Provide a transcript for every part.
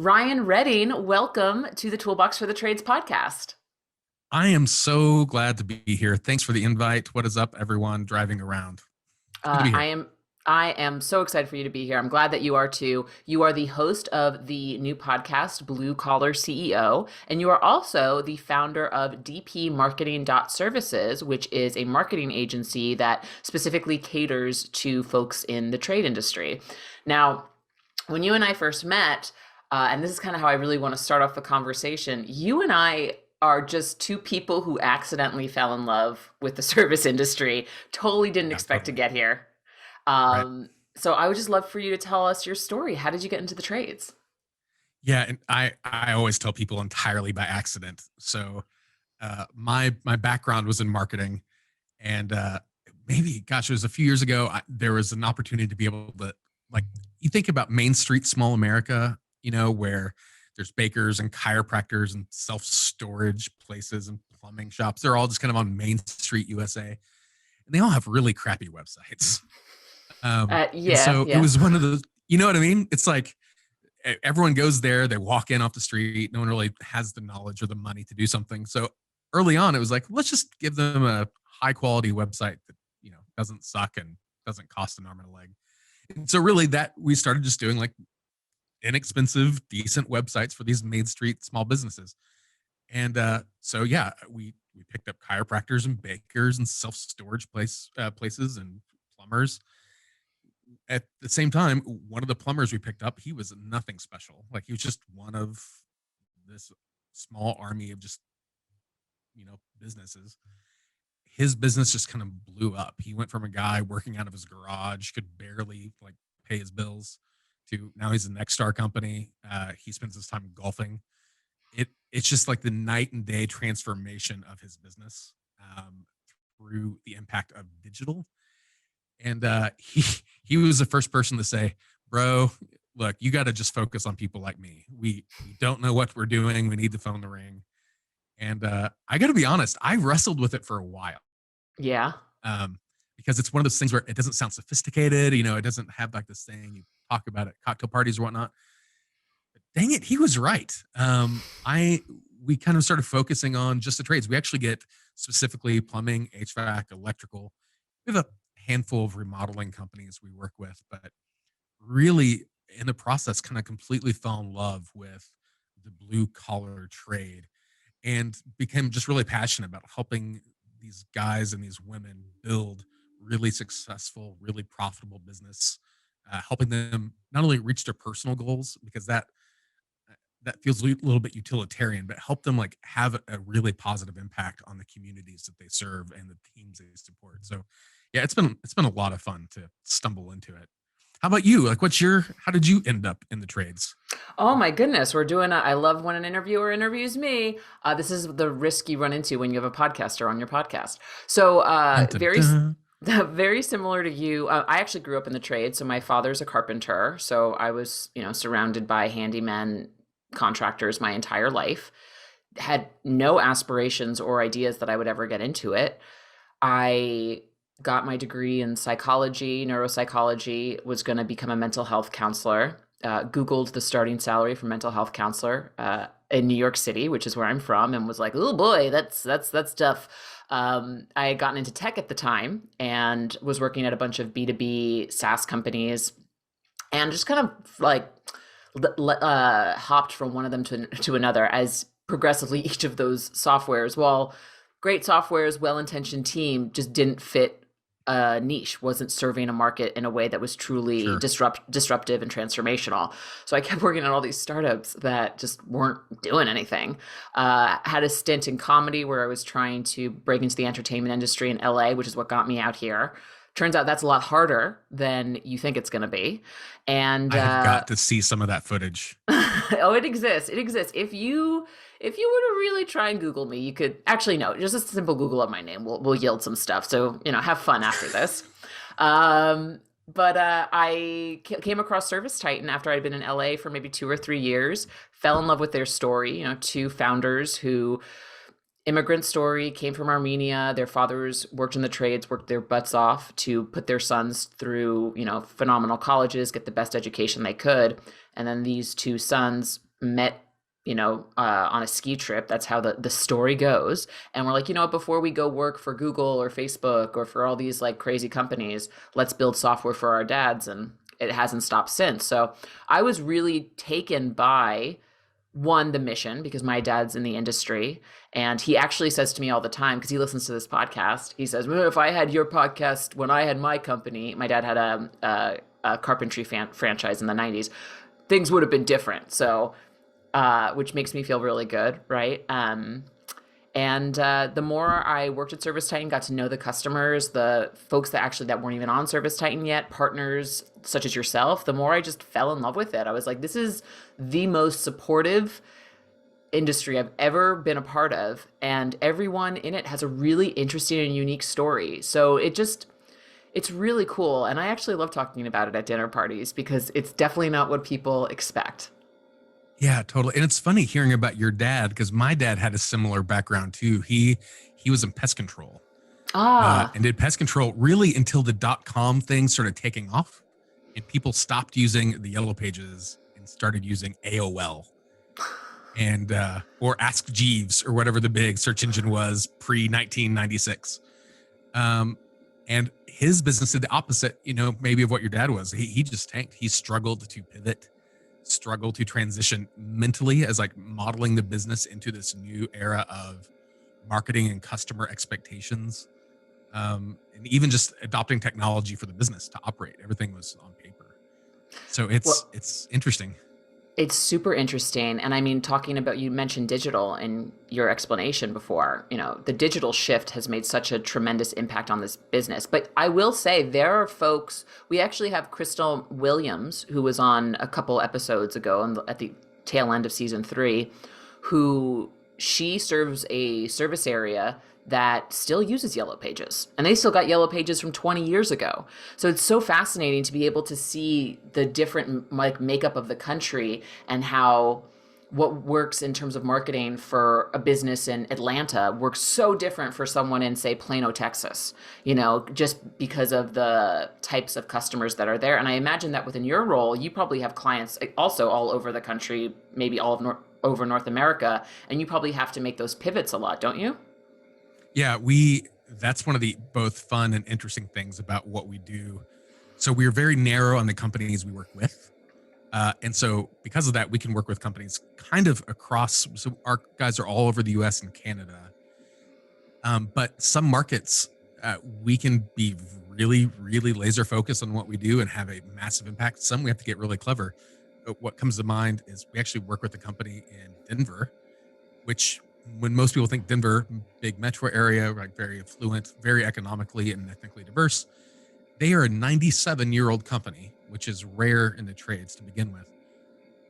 Ryan Redding, welcome to the Toolbox for the Trades podcast. I am so glad to be here. Thanks for the invite. What is up, everyone driving around? It's good to Uh, be I here. am I am so excited for you to be here. I'm glad that you are too. You are the host of the new podcast, Blue Collar CEO, and you are also the founder of DP Marketing Services, which is a marketing agency that specifically caters to folks in the trade industry. Now, when you and I first met, and this is kind of how I really want to start off the conversation, you and I are just two people who accidentally fell in love with the service industry, totally didn't Yeah, expect to totally. get here. Right. So I would just love for you to tell us your story. How did you get into the trades? Yeah, and I always tell people entirely by accident. So my background was in marketing, and maybe, gosh, it was a few years ago. There was an opportunity to be able to, like, you think about Main Street, small America, where there's bakers and chiropractors and self storage places and plumbing shops. They're all just kind of on Main Street, USA, and they all have really crappy websites. And Yeah, so it yeah. was one of those, you know what I mean? It's like everyone goes there, they walk in off the street. No one really has the knowledge or the money to do something. So early on, it was like, let's just give them a high quality website that, doesn't suck and doesn't cost an arm and a leg. And so really that we started just doing like inexpensive, decent websites for these Main Street small businesses. And so yeah, we picked up chiropractors and bakers and self storage places and plumbers. At the same time, one of the plumbers we picked up, he was nothing special. Like, he was just one of this small army of just, businesses. His business just kind of blew up. He went from a guy working out of his garage, could barely like pay his bills, to now he's a next star company. He spends his time golfing. It's just like the night and day transformation of his business, through the impact of digital. And he was the first person to say, "Bro, look, you got to just focus on people like me. We don't know what we're doing. We need to phone the ring." And I got to be honest, I wrestled with it for a while, Yeah. um, because it's one of those things where it doesn't sound sophisticated. It doesn't have like this thing you talk about at cocktail parties or whatnot. But dang it, he was right. I We kind of started focusing on just the trades. We actually get specifically plumbing, HVAC, electrical. We have a handful of remodeling companies we work with, but really in the process kind of completely fell in love with the blue collar trade and became just really passionate about helping these guys and these women build really successful, really profitable business, helping them not only reach their personal goals, because that feels a little bit utilitarian, but help them like have a really positive impact on the communities that they serve and the teams they support. So yeah, it's been a lot of fun to stumble into it. How about you? Like, how did you end up in the trades? Oh my goodness, I love when an interviewer interviews me. This is the risk you run into when you have a podcaster on your podcast. So, Dun, dun, dun. very similar to you. I actually grew up in the trade. So my father's a carpenter. So I was, surrounded by handymen, contractors my entire life. Had no aspirations or ideas that I would ever get into it. I got my degree in psychology, neuropsychology, was going to become a mental health counselor. Googled the starting salary for mental health counselor in New York City, which is where I'm from, and was like, "Oh boy, that's tough." I had gotten into tech at the time and was working at a bunch of B2B SaaS companies, and just kind of like hopped from one of them to another as progressively each of those softwares, while great softwares, well-intentioned team, just didn't fit a niche, wasn't serving a market in a way that was truly Sure. disruptive and transformational. So I kept working on all these startups that just weren't doing anything. Had a stint in comedy where I was trying to break into the entertainment industry in LA, which is what got me out here. Turns out that's a lot harder than you think it's going to be. And I have got to see some of that footage. oh, it exists. It exists. If you were to really try and Google me, you could actually no, just a simple Google of my name will yield some stuff. So have fun after this. But I came across ServiceTitan after I'd been in LA for maybe 2 or 3 years. Fell in love with their story. Two founders who immigrant story, came from Armenia. Their fathers worked in the trades, worked their butts off to put their sons through, phenomenal colleges, get the best education they could. And then these two sons met, on a ski trip. That's how the story goes. And we're like, before we go work for Google or Facebook or for all these like crazy companies, let's build software for our dads. And it hasn't stopped since. So I was really taken by one, the mission, because my dad's in the industry. And he actually says to me all the time, because he listens to this podcast, he says, well, if I had your podcast when I had my company, my dad had a carpentry franchise in the 90s, things would have been different. So, which makes me feel really good, right? And the more I worked at ServiceTitan, got to know the customers, the folks that weren't even on ServiceTitan yet, partners such as yourself, the more I just fell in love with it. I was like, this is the most supportive industry I've ever been a part of. And everyone in it has a really interesting and unique story. So it's really cool. And I actually love talking about it at dinner parties because it's definitely not what people expect. Yeah, totally. And it's funny hearing about your dad because my dad had a similar background too. He was in pest control Ah, and did pest control really until the .com thing started taking off, and people stopped using the Yellow Pages and started using AOL and or Ask Jeeves or whatever the big search engine was pre 1996. And his business did the opposite, maybe of what your dad was. He just tanked. He struggled to pivot, struggled to transition mentally as like modeling the business into this new era of marketing and customer expectations. And even just adopting technology for the business to operate. Everything was on paper. So well, it's interesting. it's super interesting. And I mean, talking about, you mentioned digital in your explanation before, the digital shift has made such a tremendous impact on this business. But I will say there are folks, we actually have Crystal Williams, who was on a couple episodes ago at the tail end of season 3, who she serves a service area that still uses Yellow Pages, and they still got Yellow Pages from 20 years ago. So it's so fascinating to be able to see the different like makeup of the country and how what works in terms of marketing for a business in Atlanta works so different for someone in, say, Plano, Texas, just because of the types of customers that are there. And I imagine that within your role, you probably have clients also all over the country, maybe all of over North America, and you probably have to make those pivots a lot, don't you? Yeah, that's one of the both fun and interesting things about what we do. So we're very narrow on the companies we work with. And so because of that, we can work with companies kind of across. So our guys are all over the US and Canada. But some markets, we can be really, really laser focused on what we do and have a massive impact. Some we have to get really clever. But what comes to mind is we actually work with a company in Denver, which when most people think Denver, big metro area, like very affluent, very economically and ethnically diverse, they are a 97-year-old company, which is rare in the trades to begin with.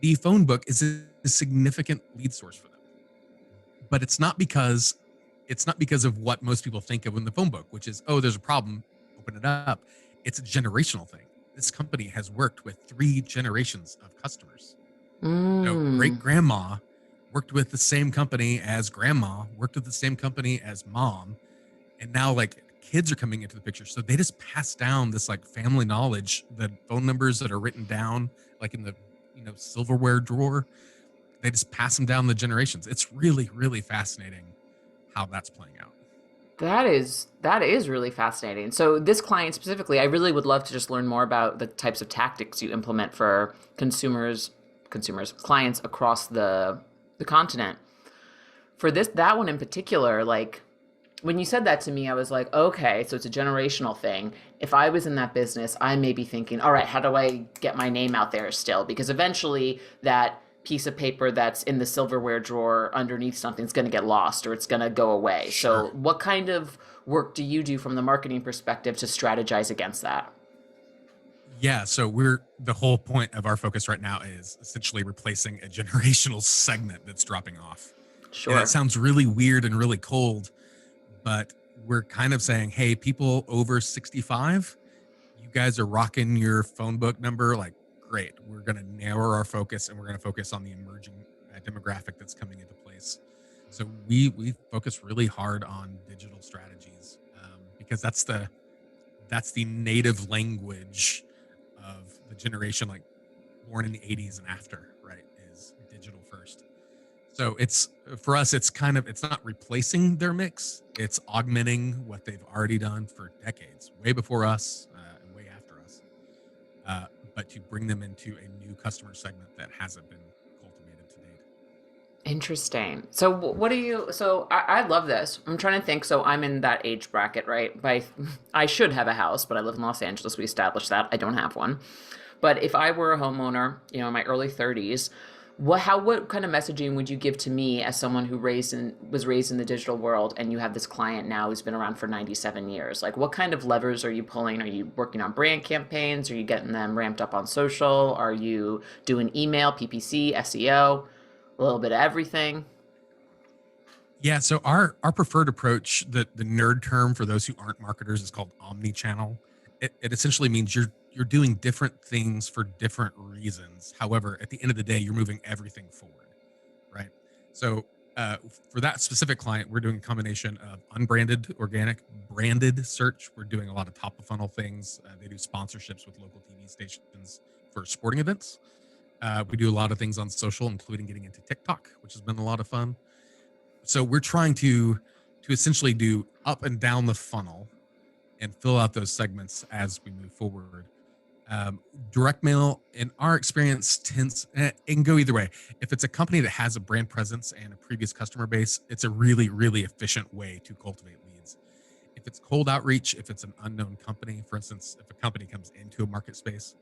The phone book is a significant lead source for them, but it's not because of what most people think of in the phone book, which is, oh, there's a problem, open it up. It's a generational thing. This company has worked with 3 generations of customers. So great Mm. grandma worked with the same company as grandma, worked with the same company as mom, and now like kids are coming into the picture. So they just pass down this like family knowledge, the phone numbers that are written down like in the silverware drawer. They just pass them down the generations. It's really, really fascinating how that's playing out. That is really fascinating. So this client specifically, I really would love to just learn more about the types of tactics you implement for clients across the continent. For that one in particular, like when you said that to me, I was like, okay, so it's a generational thing. If I was in that business, I may be thinking, all right, how do I get my name out there still? Because eventually that piece of paper that's in the silverware drawer underneath something is going to get lost or it's going to go away. Sure. So, what kind of work do you do from the marketing perspective to strategize against that? Yeah, so the whole point of our focus right now is essentially replacing a generational segment that's dropping off. And that Sure. sounds really weird and really cold, but we're kind of saying, hey, people over 65, you guys are rocking your phone book number. Like, great. We're going to narrow our focus and we're going to focus on the emerging demographic that's coming into place. So we focus really hard on digital strategies because that's the native language of the generation like born in the 80s and after, right? Is digital So it's for us, it's kind of it's not replacing their mix, it's augmenting what they've already done for decades, way before us and way after us. Uh, but to bring them into a new customer segment that hasn't been cultivated to date. Interesting. So what do you, so I love this. I'm trying to think. So I'm in that age bracket, right? I should have a house, but I live in Los Angeles. We established that. I don't have one. But if I were a homeowner, in my early 30s, what kind of messaging would you give to me as someone who was raised in the digital world, and you have this client now who's been around for 97 years? Like, what kind of levers are you pulling? Are you working on brand campaigns? Are you getting them ramped up on social? Are you doing email, PPC, SEO, a little bit of everything? Yeah, so our preferred approach, the nerd term for those who aren't marketers, is called omnichannel. It essentially means you're doing different things for different reasons. However, at the end of the day, you're moving everything forward, right? So for that specific client, we're doing a combination of unbranded, organic, branded search. We're doing a lot of top of funnel things. They do sponsorships with local TV stations for sporting events. We do a lot of things on social, including getting into TikTok, which has been a lot of fun. So we're trying to essentially do up and down the funnel and fill out those segments as we move forward. Direct mail, in our experience, tends it can go either way. If it's a company that has a brand presence and a previous customer base, it's a really, really efficient way to cultivate leads. If it's cold outreach, if it's an unknown company, for instance, if a company comes into a market space,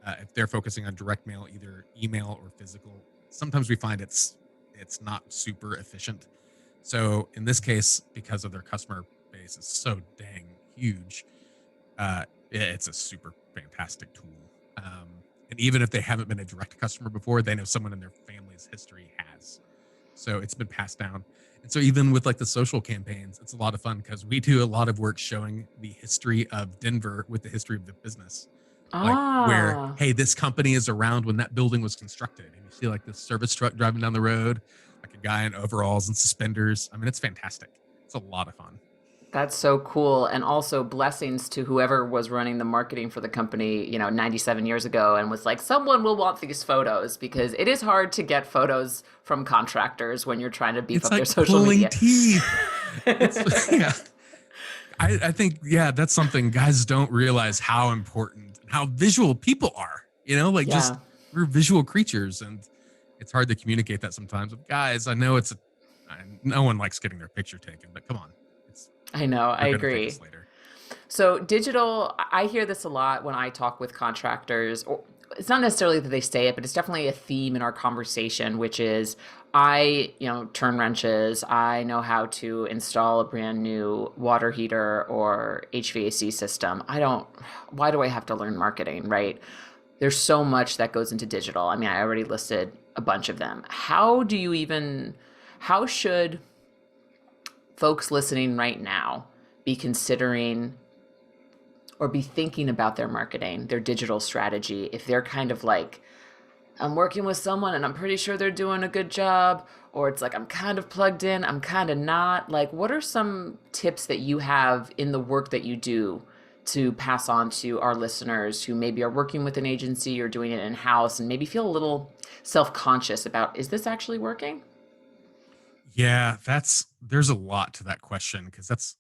if they're focusing on direct mail, either email or physical, sometimes we find it's not super efficient. So in this case, because of their customer base is so dang huge, it's a super fantastic tool. And even if they haven't been a direct customer before, they know someone in their family's history has. So it's been passed down. And so even with like the social campaigns, it's a lot of fun because we do a lot of work showing the history of Denver with the history of the business. Like where, Ah, hey, this company is around when that building was constructed. And you see like this service truck driving down the road, like a guy in overalls and suspenders. I mean, it's fantastic. It's a lot of fun. that's so cool. And also blessings to whoever was running the marketing for the company, 97 years ago, and was like, someone will want these photos, because it is hard to get photos from contractors when you're trying to beef It's up their like social pulling media. teeth. It's yeah. I think yeah, that's something guys don't realize how important and how visual people are. Like Yeah. just we're visual creatures, and it's hard to communicate that sometimes. With guys, I know no one likes getting their picture taken, but come on, it's I know, I you're gonna thank agree. us later. So digital, I hear this a lot when I talk with contractors. Or it's not necessarily that they say it, but it's definitely a theme in our conversation, which is turn wrenches. I know how to install a brand new water heater or HVAC system. Why do I have to learn marketing, right? There's so much that goes into digital. I mean, I already listed a bunch of them. How should folks listening right now be considering or be thinking about their marketing, their digital strategy, if they're kind of like, I'm working with someone and I'm pretty sure they're doing a good job, or it's like, I'm kind of plugged in, I'm kind of not? Like, what are some tips that you have in the work that you do to pass on to our listeners who maybe are working with an agency or doing it in house and maybe feel a little self conscious about, is this actually working? Yeah, there's a lot to that question because that's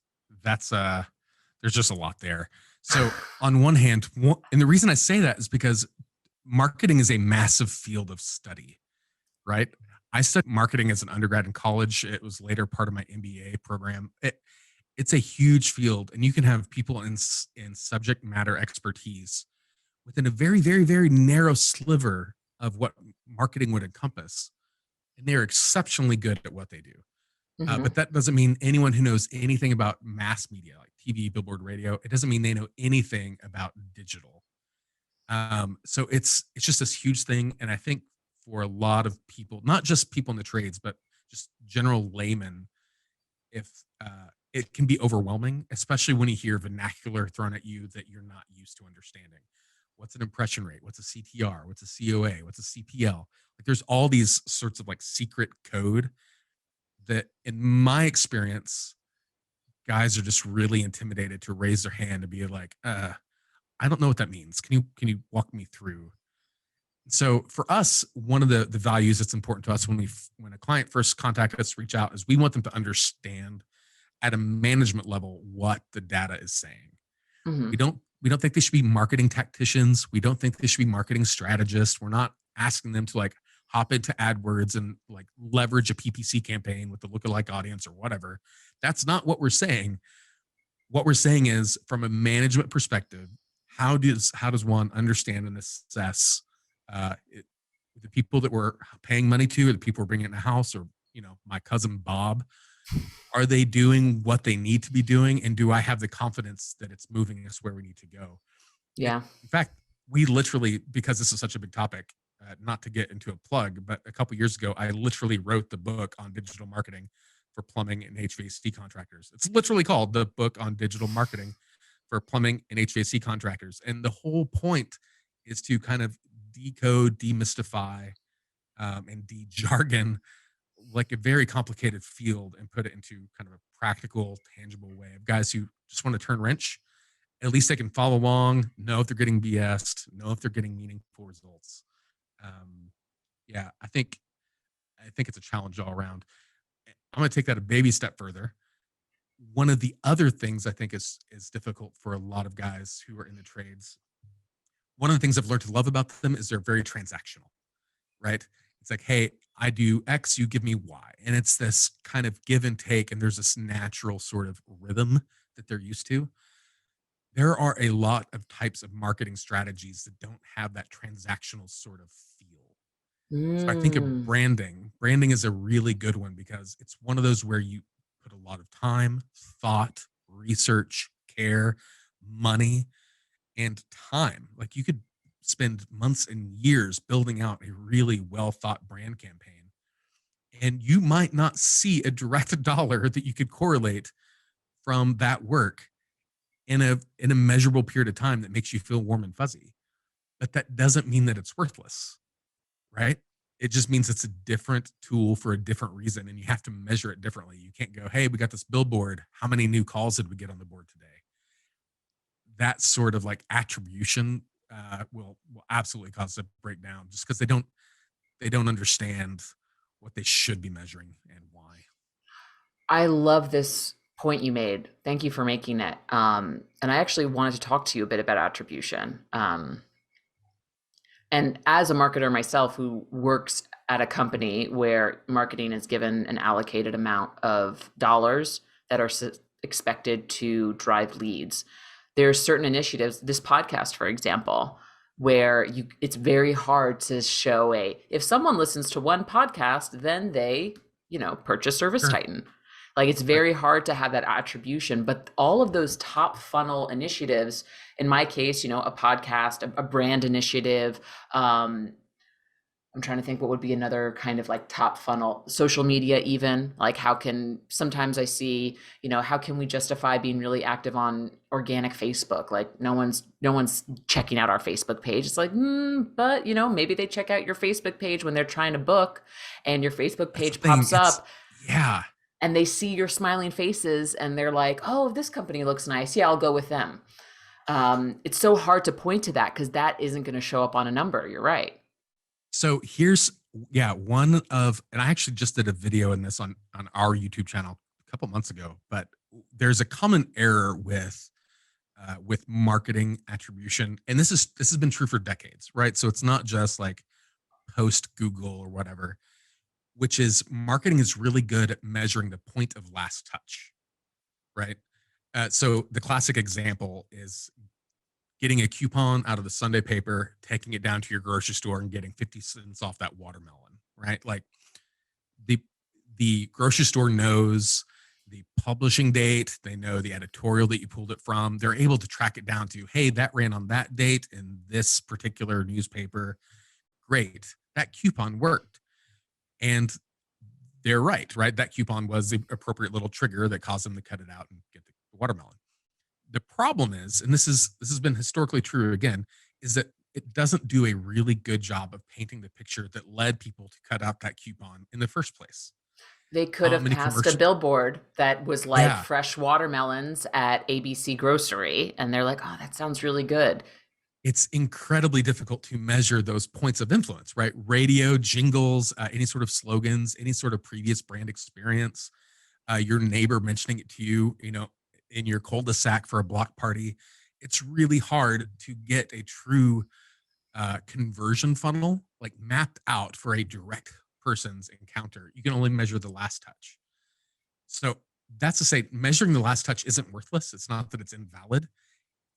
there's just a lot there. So on one hand, and the reason I say that is because marketing is a massive field of study, right? I studied marketing as an undergrad in college. It was later part of my MBA program. It's a huge field, and you can have people in subject matter expertise within a very, very, very narrow sliver of what marketing would encompass, and they're exceptionally good at what they do. Mm-hmm. But that doesn't mean anyone who knows anything about mass media, like TV, billboard, radio, it doesn't mean they know anything about digital. So it's just this huge thing, and I think for a lot of people, not just people in the trades, but just general laymen, if it can be overwhelming, especially when you hear vernacular thrown at you that you're not used to understanding. What's an impression rate? What's a CTR? What's a COA? What's a CPL? Like there's all these sorts of like secret code that, in my experience, guys are just really intimidated to raise their hand and be like, I don't know what that means. Can you walk me through? So for us, one of the values that's important to us when a client first contacts us, reach out, is we want them to understand at a management level what the data is saying. Hmm. We don't think they should be marketing tacticians. We don't think they should be marketing strategists. We're not asking them to like hop into AdWords and like leverage a PPC campaign with the lookalike audience or whatever. That's not what we're saying. What we're saying is, from a management perspective, how does one understand and assess the people that we're paying money to, or the people we're bringing in the house, or my cousin Bob, are they doing what they need to be doing, and do I have the confidence that it's moving us where we need to go? Yeah. In fact, we literally, because this is such a big topic, not to get into a plug, but a couple years ago, I literally wrote the book on digital marketing for plumbing and HVAC contractors. It's literally called The Book on Digital Marketing for Plumbing and HVAC Contractors. And the whole point is to kind of decode, demystify, and de-jargon like a very complicated field and put it into kind of a practical, tangible way of guys who just want to turn wrench. At least they can follow along, know if they're getting BS'd, know if they're getting meaningful results. Yeah, I think it's a challenge all around. I'm going to take that a baby step further. One of the other things I think is difficult for a lot of guys who are in the trades. One of the things I've learned to love about them is they're very transactional, right? It's like, hey, I do X, you give me Y. And it's this kind of give and take, and there's this natural sort of rhythm that they're used to. There are a lot of types of marketing strategies that don't have that transactional sort of feel. So I think of Mm. branding. Branding is a really good one because it's one of those where you put a lot of time, thought, research, care, money, and time. Like you could spend months and years building out a really well thought brand campaign. And you might not see a direct dollar that you could correlate from that work in a measurable period of time that makes you feel warm and fuzzy. But that doesn't mean that it's worthless, right? It just means it's a different tool for a different reason, and you have to measure it differently. You can't go, hey, we got this billboard. How many new calls did we get on the board today? That sort of like attribution will absolutely cause a breakdown just because they don't understand what they should be measuring and why. I love this point you made. Thank you for making it. And I actually wanted to talk to you a bit about attribution. And as a marketer myself who works at a company where marketing is given an allocated amount of dollars that are expected to drive leads, there are certain initiatives, this podcast, for example, where it's very hard to show if someone listens to one podcast, then they, purchase Sure. ServiceTitan. Like it's Right. very hard to have that attribution, but all of those top funnel initiatives, in my case, a podcast, a brand initiative. I'm trying to think what would be another kind of like top funnel, social media, even like sometimes I see, how can we justify being really active on organic Facebook? Like no one's checking out our Facebook page. It's like, but maybe they check out your Facebook page when they're trying to book, and your Facebook That's the page thing. pops up Yeah. and they see your smiling faces and they're like, oh, this company looks nice. Yeah, I'll go with them. It's so hard to point to that because that isn't going to show up on a number. You're right. So and I actually just did a video in this on our YouTube channel a couple months ago, but there's a common error with marketing attribution, and this has been true for decades, right? So it's not just like post Google or whatever, which is marketing is really good at measuring the point of last touch, right? So the classic example is getting a coupon out of the Sunday paper, taking it down to your grocery store and getting 50 cents off that watermelon, right? Like the the grocery store knows the publishing date, they know the editorial that you pulled it from. They're able to track it down to, hey, that ran on that date in this particular newspaper. Great. That coupon worked. And they're right? That coupon was the appropriate little trigger that caused them to cut it out and get the watermelon. The problem is, and this has been historically true again, is that it doesn't do a really good job of painting the picture that led people to cut out that coupon in the first place. They could How have many passed a commercial? billboard that was like Yeah, fresh watermelons at ABC Grocery, and they're like, oh, that sounds really good. it's incredibly difficult to measure those points of influence, right? Radio, jingles, any sort of slogans, any sort of previous brand experience, your neighbor mentioning it to you, in your cul-de-sac for a block party. It's really hard to get a true conversion funnel like mapped out for a direct person's encounter. You can only measure the last touch. So that's to say, measuring the last touch isn't worthless. It's not that it's invalid.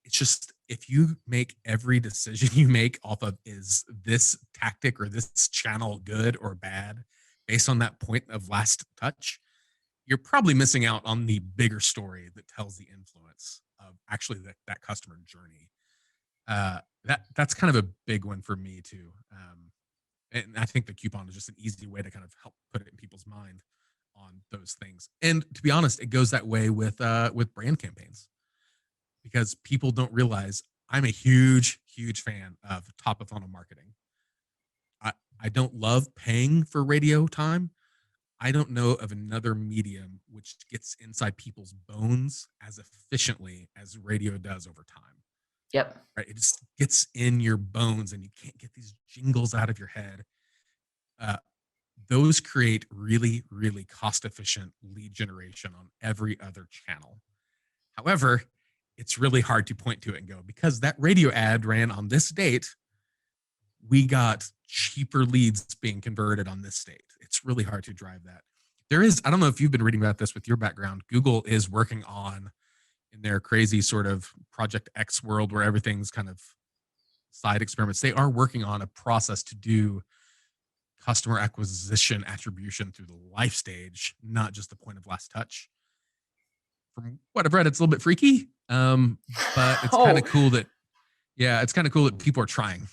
It's just if you make every decision you make off of is this tactic or this channel good or bad based on that point of last touch, you're probably missing out on the bigger story that tells the influence of actually that customer journey. That's kind of a big one for me too. And I think the coupon is just an easy way to kind of help put it in people's mind on those things. And to be honest, it goes that way with brand campaigns because people don't realize I'm a huge, huge fan of top of funnel marketing. I don't love paying for radio time. I don't know of another medium which gets inside people's bones as efficiently as radio does over time. Yep. Right? It just gets in your bones and you can't get these jingles out of your head. Uh, those create really, really cost efficient lead generation on every other channel. However, it's really hard to point to it and go, because that radio ad ran on this date, we got cheaper leads being converted on this date. It's really hard to drive that. I don't know if you've been reading about this with your background. Google is working on, in their crazy sort of Project X world where everything's kind of side experiments, they are working on a process to do customer acquisition attribution through the life stage, not just the point of last touch. From what I've read, it's a little bit freaky, but it's kind of cool that, it's kind of cool that people are trying.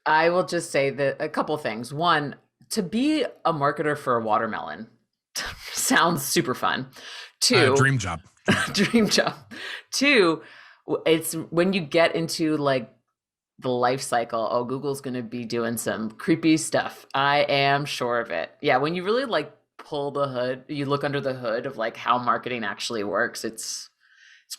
I will just say that a couple things. One, to be a marketer for a watermelon sounds super fun. Two, dream job. Dream job. Two, it's when you get into like the life cycle, oh, Google's going to be doing some creepy stuff. I am sure of it. Yeah, when you really like pull the hood, you look under the hood of like how marketing actually works. It's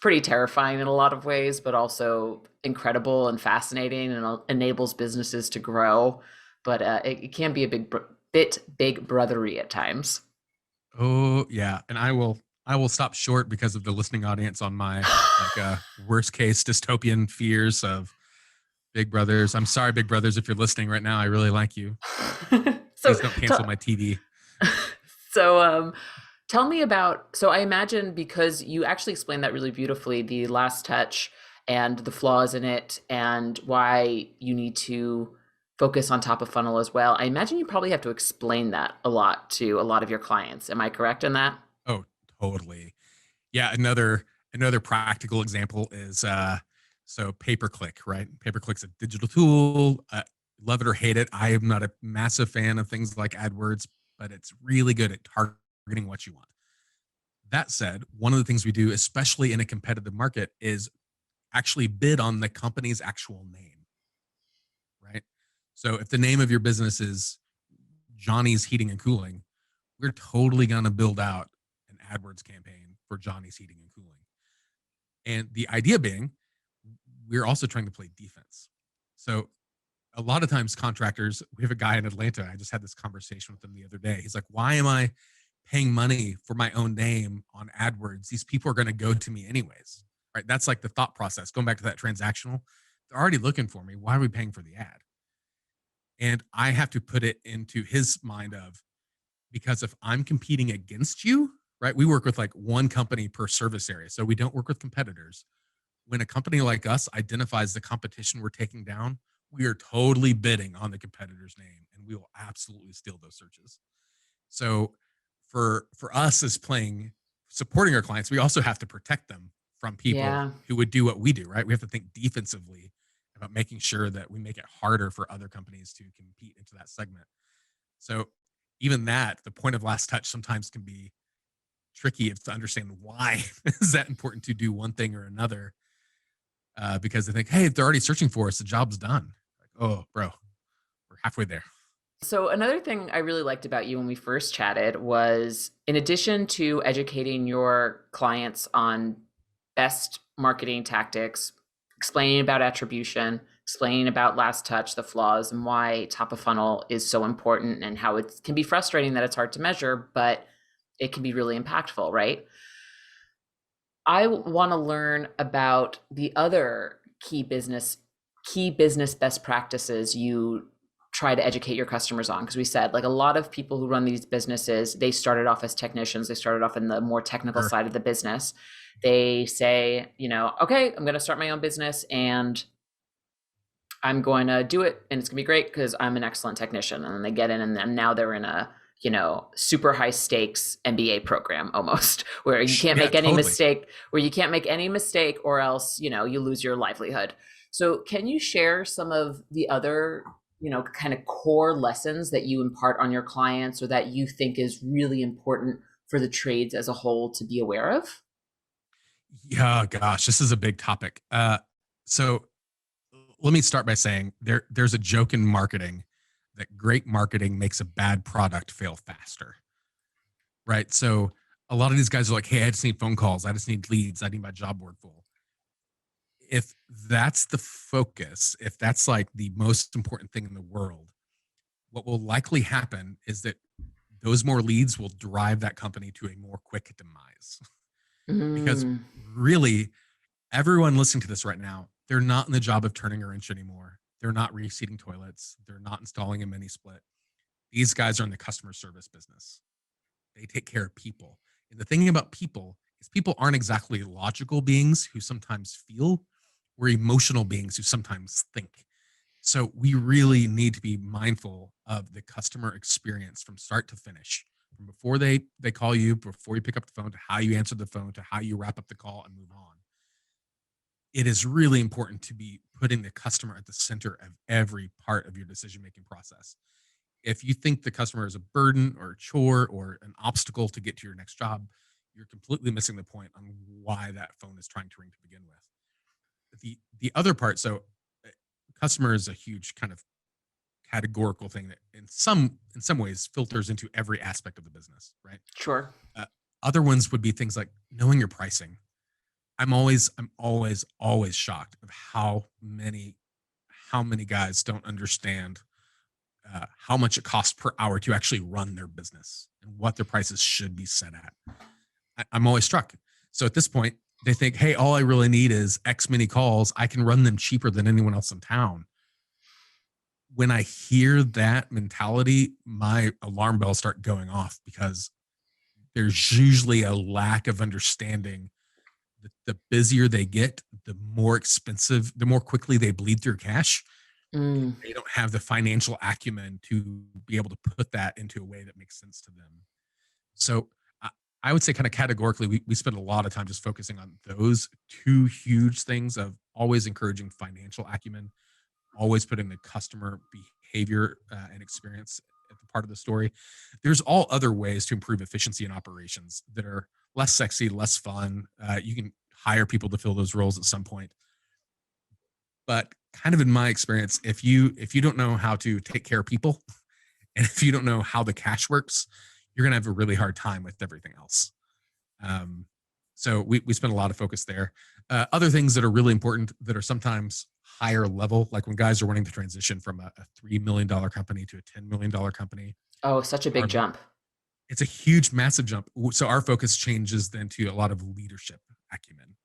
pretty terrifying in a lot of ways, but also incredible and fascinating and enables businesses to grow. But it can be a bit big brothery at times. Oh yeah, and I will stop short because of the listening audience on my like worst case dystopian fears of Big Brothers. I'm sorry, Big Brothers, if you're listening right now. I really like you. Please don't cancel my TV. So tell me about, so I imagine because you actually explained that really beautifully, the last touch and the flaws in it and why you need to focus on top of funnel as well. I imagine you probably have to explain that a lot to a lot of your clients. Am I correct in that? Oh, totally. Yeah, another practical example is so pay-per-click, right? Pay-per-click's a digital tool. Love it or hate it. I am not a massive fan of things like AdWords, but it's really good at targeting what you want. That said, one of the things we do, especially in a competitive market, is actually bid on the company's actual name, right? So if the name of your business is Johnny's Heating and Cooling, we're totally going to build out an AdWords campaign for Johnny's Heating and Cooling. And the idea being, we're also trying to play defense. So a lot of times contractors, we have a guy in Atlanta, I just had this conversation with him the other day. He's like, why am I paying money for my own name on AdWords? These people are going to go to me anyways, right? That's like the thought process. Going back to that transactional, they're already looking for me. Why are we paying for the ad? And I have to put it into his mind of, because if I'm competing against you, right? We work with like one company per service area. So we don't work with competitors. When a company like us identifies the competition we're taking down, we are totally bidding on the competitor's name and we will absolutely steal those searches. So for us as supporting our clients, we also have to protect them from people who would do what we do, right? We have to think defensively about making sure that we make it harder for other companies to compete into that segment. So even that, the point of last touch sometimes can be tricky to understand why is that important to do one thing or another. Because they think, hey, if they're already searching for us, the job's done. Like, oh, bro, we're halfway there. So another thing I really liked about you when we first chatted was, in addition to educating your clients on best marketing tactics, explaining about attribution, explaining about last touch, the flaws, and why top of funnel is so important, and how it can be frustrating that it's hard to measure, but it can be really impactful, right? I want to learn about the other key business best practices you try to educate your customers on, because we said, like, a lot of people who run these businesses, they started off as technicians, they started off in the more technical Sure. side of the business. They say, okay, I'm going to start my own business and I'm going to do it and it's going to be great because I'm an excellent technician. And then they get in, and then now they're in a, super high stakes MBA program almost, where you can't Yeah, make any totally. mistake, or else, you lose your livelihood. So can you share some of the other, kind of core lessons that you impart on your clients, or that you think is really important for the trades as a whole to be aware of? Yeah, gosh, this is a big topic. So let me start by saying there's a joke in marketing that great marketing makes a bad product fail faster, right? So a lot of these guys are like, hey, I just need phone calls, I just need leads, I need my job board full. If that's the focus, if that's like the most important thing in the world, what will likely happen is that those more leads will drive that company to a more quick demise. Because Mm, really, everyone listening to this right now, they're not in the job of turning a wrench anymore. They're not reseating toilets. They're not installing a mini split. These guys are in the customer service business. They take care of people. And the thing about people is people aren't exactly logical beings who sometimes feel. We're emotional beings who sometimes think. So we really need to be mindful of the customer experience from start to finish, from before they call you, before you pick up the phone, to how you answer the phone, to how you wrap up the call and move on. It is really important to be putting the customer at the center of every part of your decision making process. If you think the customer is a burden or a chore or an obstacle to get to your next job, you're completely missing the point on why that phone is trying to ring to begin with. The other part, so uh, customer is a huge kind of categorical thing that in some ways filters into every aspect of the business, right? sure. Uh, Other ones would be things like knowing your pricing. I'm always shocked of how many guys don't understand how much it costs per hour to actually run their business and what their prices should be set at. I'm always struck. So at this point, they think, hey, all I really need is X many calls. I can run them cheaper than anyone else in town. When I hear that mentality, my alarm bells start going off, because there's usually a lack of understanding that the busier they get, the more expensive, the more quickly they bleed through cash. And Mm. they don't have the financial acumen to be able to put that into a way that makes sense to them. So I, I would say, kind of categorically, we spend a lot of time just focusing on those two huge things of always encouraging financial acumen, always putting the customer behavior and experience at the part of the story. There's all other ways to improve efficiency in operations that are less sexy, less fun. You can hire people to fill those roles at some point, but kind of in my experience, if you don't know how to take care of people, and if you don't know how the cash works, you're gonna have a really hard time with everything else. Um, so we spend a lot of focus there. Other things that are really important that are sometimes higher level, like when guys are wanting to transition from a $3 million company to a $10 million company, Oh, such a big our jump. it's a huge, massive jump. So our focus changes then to a lot of leadership acumen,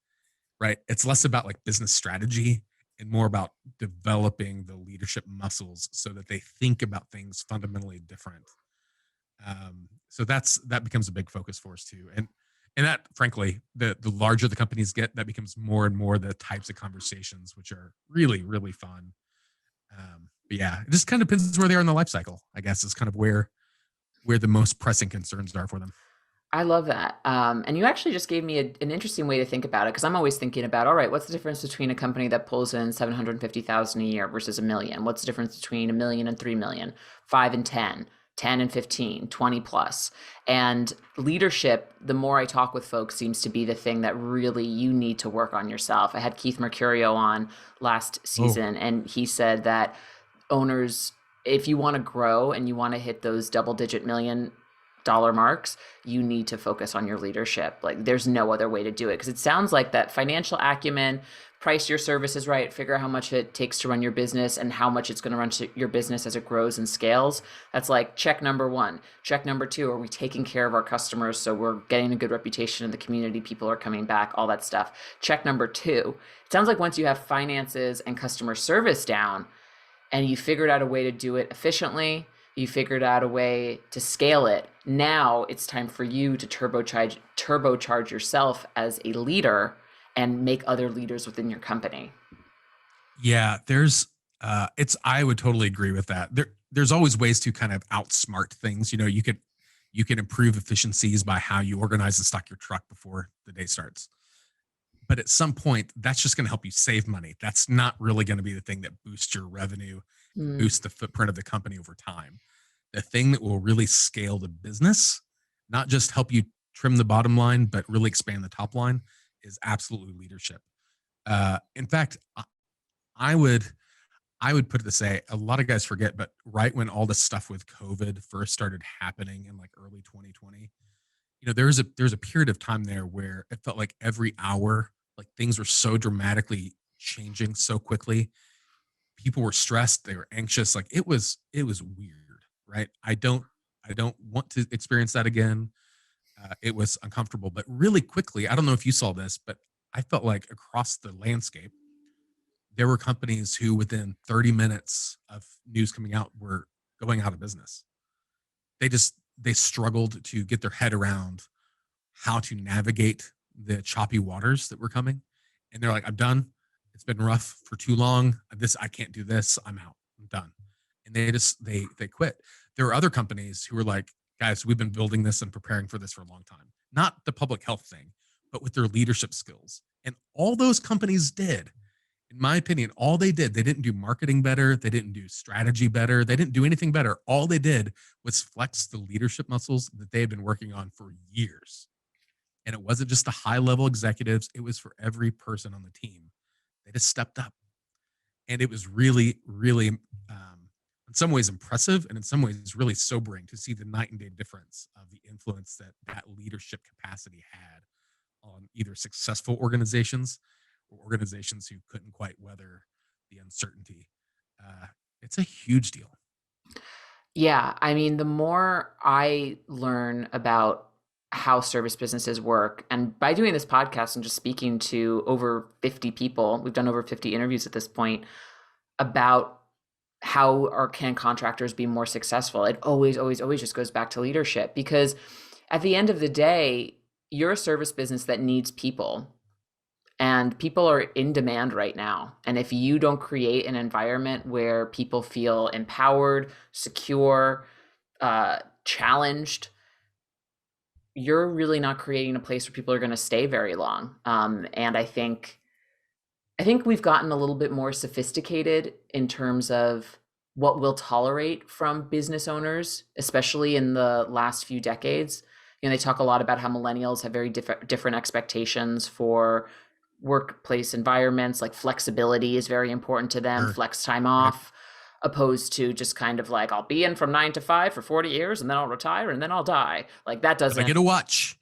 right? It's less about like business strategy and more about developing the leadership muscles so that they think about things fundamentally different. So that becomes a big focus for us too. And that, frankly, the larger the companies get, that becomes more and more the types of conversations which are really, really fun. But yeah, it just kind of depends where they are in the life cycle, I guess, is kind of where the most pressing concerns are for them. I love that. And you actually just gave me an interesting way to think about it, because I'm always thinking about, all right, what's the difference between a company that pulls in 750,000 a year versus a million? What's the difference between a million and 3 million, 5 and 10, 10 and 15, 20 plus? And leadership, the more I talk with folks, seems to be the thing that really you need to work on yourself. I had Keith Mercurio on last Oh, season, and he said that owners, if you want to grow and you want to hit those double digit million dollar marks, you need to focus on your leadership. Like there's no other way to do it, because it sounds like that financial acumen, price your services right, figure out how much it takes to run your business and how much it's going to run your business as it grows and scales. That's like check number one. Check number two, are we taking care of our customers so we're getting a good reputation in the community, people are coming back, all that stuff. Check number two. It sounds like once you have finances and customer service down and you figured out a way to do it efficiently, you figured out a way to scale it, now it's time for you to turbocharge yourself as a leader and make other leaders within your company. Yeah, I would totally agree with that. There's always ways to kind of outsmart things. You can improve efficiencies by how you organize and stock your truck before the day starts. But at some point, that's just going to help you save money. That's not really going to be the thing that boosts your revenue, boosts the footprint of the company over time. The thing that will really scale the business, not just help you trim the bottom line, but really expand the top line, is absolutely leadership. In fact, I would put it to say, a lot of guys forget, but right when all this stuff with COVID first started happening in like early 2020, there's a period of time there where it felt like every hour, like things were so dramatically changing so quickly. People were stressed, they were anxious, like it was weird, right? I don't want to experience that again. It was uncomfortable, but really quickly, I don't know if you saw this, but I felt like across the landscape, there were companies who within 30 minutes of news coming out were going out of business. They struggled to get their head around how to navigate the choppy waters that were coming. And they're like, I'm done. It's been rough for too long. I can't do this. I'm out. I'm done. And they quit. There are other companies who were like, guys, we've been building this and preparing for this for a long time. Not the public health thing, but with their leadership skills. And all those companies did, in my opinion, all they did, they didn't do marketing better. They didn't do strategy better. They didn't do anything better. All they did was flex the leadership muscles that they had been working on for years. And it wasn't just the high level executives, it was for every person on the team. They just stepped up. And it was really, really, in some ways impressive, and in some ways really sobering to see the night and day difference of the influence that leadership capacity had on either successful organizations or organizations who couldn't quite weather the uncertainty. It's a huge deal. Yeah, I mean, the more I learn about how service businesses work, and by doing this podcast and just speaking to over 50 people, we've done over 50 interviews at this point about how or can contractors be more successful. It always, always, always just goes back to leadership, because at the end of the day, you're a service business that needs people. And people are in demand right now. And if you don't create an environment where people feel empowered, secure, challenged, you're really not creating a place where people are going to stay very long. And I think we've gotten a little bit more sophisticated in terms of what we'll tolerate from business owners, especially in the last few decades. They talk a lot about how millennials have very different expectations for workplace environments. Like flexibility is very important to them, Sure. flex time Right. off, opposed to just kind of like, I'll be in from 9 to 5 for 40 years and then I'll retire and then I'll die. Like that But I doesn't, get a watch.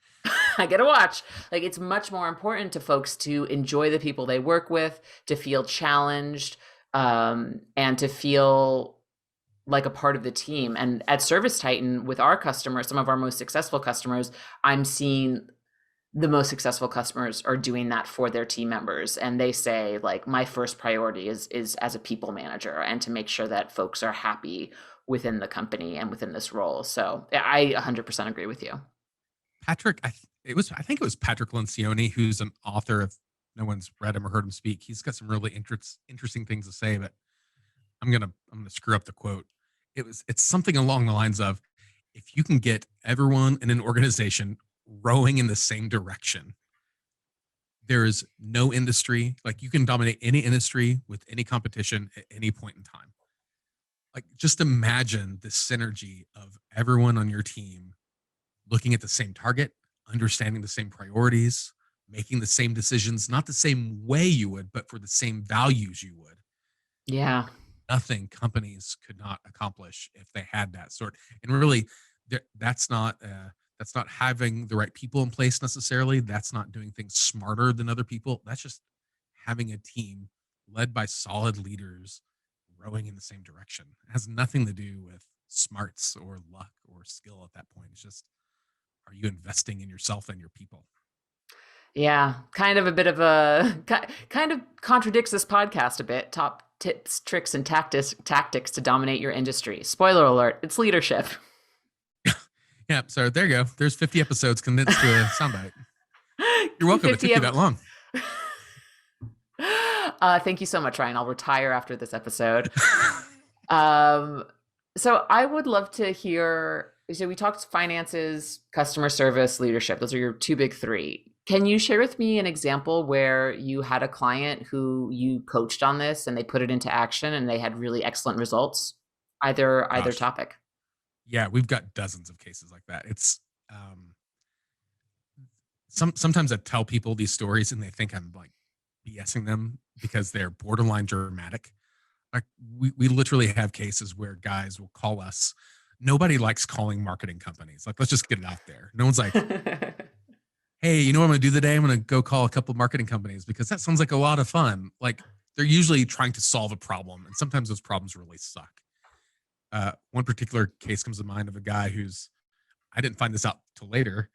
I get to watch. Like it's much more important to folks to enjoy the people they work with, to feel challenged, and to feel like a part of the team. And at ServiceTitan, with our customers, some of our most successful customers, I'm seeing the most successful customers are doing that for their team members. And they say, like, my first priority is as a people manager and to make sure that folks are happy within the company and within this role. So I 100% agree with you. Patrick, I think it was Patrick Lencioni, who's an author. If no one's read him or heard him speak, he's got some really interesting things to say. But I'm gonna screw up the quote. It's something along the lines of, if you can get everyone in an organization rowing in the same direction, there is no industry, like you can dominate any industry with any competition at any point in time. Like just imagine the synergy of everyone on your team looking at the same target, understanding the same priorities, making the same decisions, not the same way you would, but for the same values you would. Yeah. Nothing companies could not accomplish if they had that sort. And really, That's not having the right people in place necessarily. That's not doing things smarter than other people. That's just having a team led by solid leaders rowing in the same direction. It has nothing to do with smarts or luck or skill at that point. It's just, are you investing in yourself and your people? Yeah, kind of a bit of a kind of contradicts this podcast a bit. Top tips, tricks, and tactics to dominate your industry. Spoiler alert: it's leadership. Yeah, so there you go. There's 50 episodes condensed to a soundbite. You're welcome. It took you that long. Thank you so much, Ryan. I'll retire after this episode. So I would love to hear. So we talked finances, customer service, leadership. Those are your two big three. Can you share with me an example where you had a client who you coached on this and they put it into action and they had really excellent results? Either Gosh. topic. Yeah, we've got dozens of cases like that. It's sometimes I tell people these stories and they think I'm like BSing them because they're borderline dramatic. Like we literally have cases where guys will call us. Nobody likes calling marketing companies. Like, let's just get it out there. No one's like, hey, you know what I'm going to do today? I'm going to go call a couple marketing companies because that sounds like a lot of fun. Like, they're usually trying to solve a problem, and sometimes those problems really suck. One particular case comes to mind of a guy who's, I didn't find this out till later.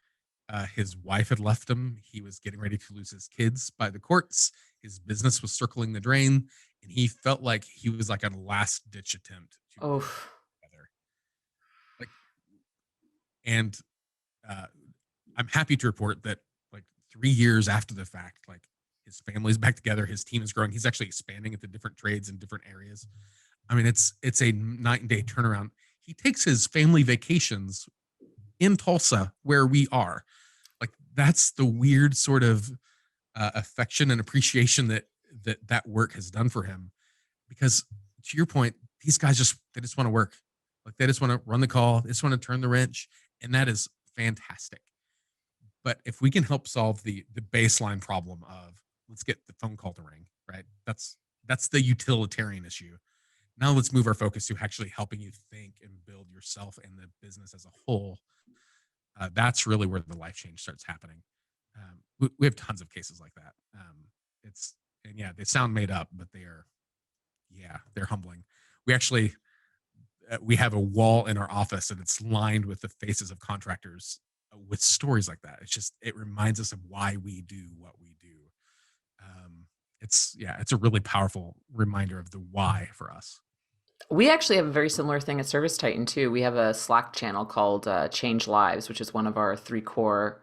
His wife had left him. He was getting ready to lose his kids by the courts. His business was circling the drain, and he felt like he was like a last ditch attempt to Oh, together. Like, and I'm happy to report that like 3 years after the fact, like his family's back together, his team is growing. He's actually expanding into different trades in different areas. I mean, it's a night and day turnaround. He takes his family vacations in Tulsa, where we are. Like, that's the weird sort of affection and appreciation that work has done for him. Because to your point, these guys they just want to work. Like, they just want to run the call, they just want to turn the wrench, and that is fantastic. But if we can help solve the baseline problem of, let's get the phone call to ring, right? That's the utilitarian issue. Now let's move our focus to actually helping you think and build yourself and the business as a whole. That's really where the life change starts happening. We have tons of cases like that. They sound made up, but they're humbling. We actually we have a wall in our office and it's lined with the faces of contractors with stories like that. It reminds us of why we do what we do. It's a really powerful reminder of the why for us. we actually have a very similar thing at ServiceTitan too. We have a Slack channel called Change Lives, which is one of our three core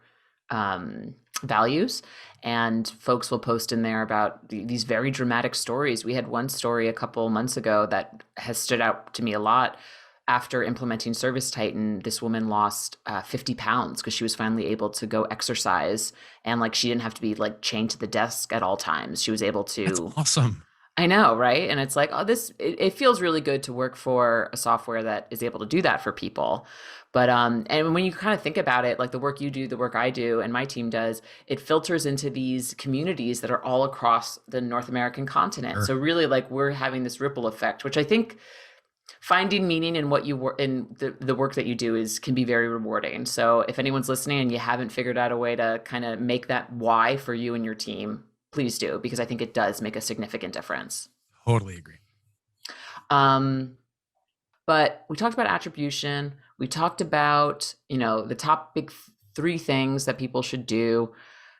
values. And folks will post in there about these very dramatic stories. We had one story a couple months ago that has stood out to me a lot. After implementing ServiceTitan, this woman lost 50 pounds because she was finally able to go exercise. And like, she didn't have to be like chained to the desk at all times. She was able to. That's awesome. I know, right? And it's like, oh, it feels really good to work for a software that is able to do that for people. But and when you kind of think about it, like the work you do, the work I do, and my team does, it filters into these communities that are all across the North American continent. Sure. So really, like, we're having this ripple effect, which I think finding meaning in what you work in the work that you do can be very rewarding. So if anyone's listening and you haven't figured out a way to kind of make that why for you and your team, please do, because I think it does make a significant difference. Totally agree. But we talked about attribution. We talked about, the top big three things that people should do.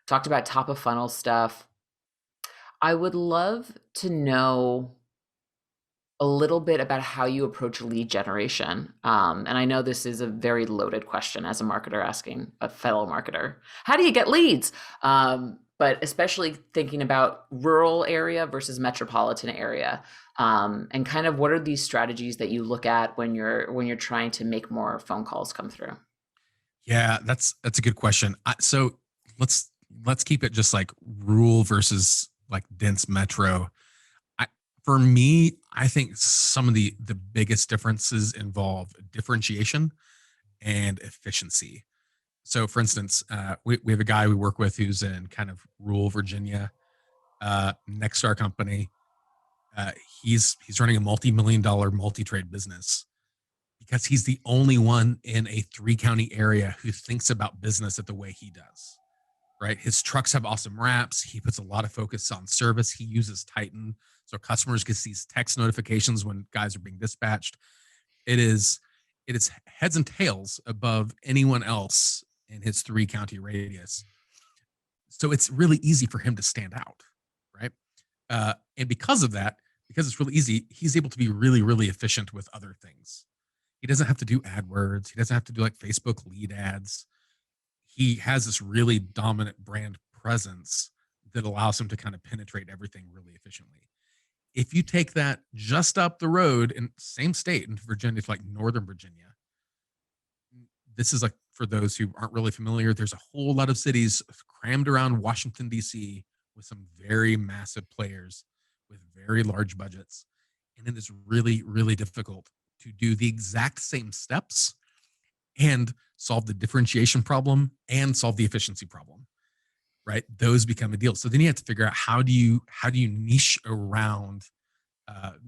Talked about top of funnel stuff. I would love to know a little bit about how you approach lead generation. And I know this is a very loaded question as a marketer asking a fellow marketer, how do you get leads? But especially thinking about rural area versus metropolitan area, and kind of what are these strategies that you look at when you're trying to make more phone calls come through? Yeah, that's a good question. So let's keep it just like rural versus like dense metro. For me, I think some of the biggest differences involve differentiation and efficiency. So, for instance, we have a guy we work with who's in kind of rural Virginia, next to our company. He's running a multi-million-dollar multi-trade business because he's the only one in a 3-county area who thinks about business the way he does. Right? His trucks have awesome wraps. He puts a lot of focus on service. He uses Titan, so customers get these text notifications when guys are being dispatched. It is heads and tails above anyone else in his 3-county radius. So it's really easy for him to stand out, right? And because of that, because it's really easy, he's able to be really, really efficient with other things. He doesn't have to do AdWords. He doesn't have to do like Facebook lead ads. He has this really dominant brand presence that allows him to kind of penetrate everything really efficiently. If you take that just up the road in same state in Virginia, to like Northern Virginia, this is like for those who aren't really familiar, there's a whole lot of cities crammed around Washington, D.C. with some very massive players with very large budgets. And it is really, really difficult to do the exact same steps and solve the differentiation problem and solve the efficiency problem, right? Those become a deal. So then you have to figure out how do you niche around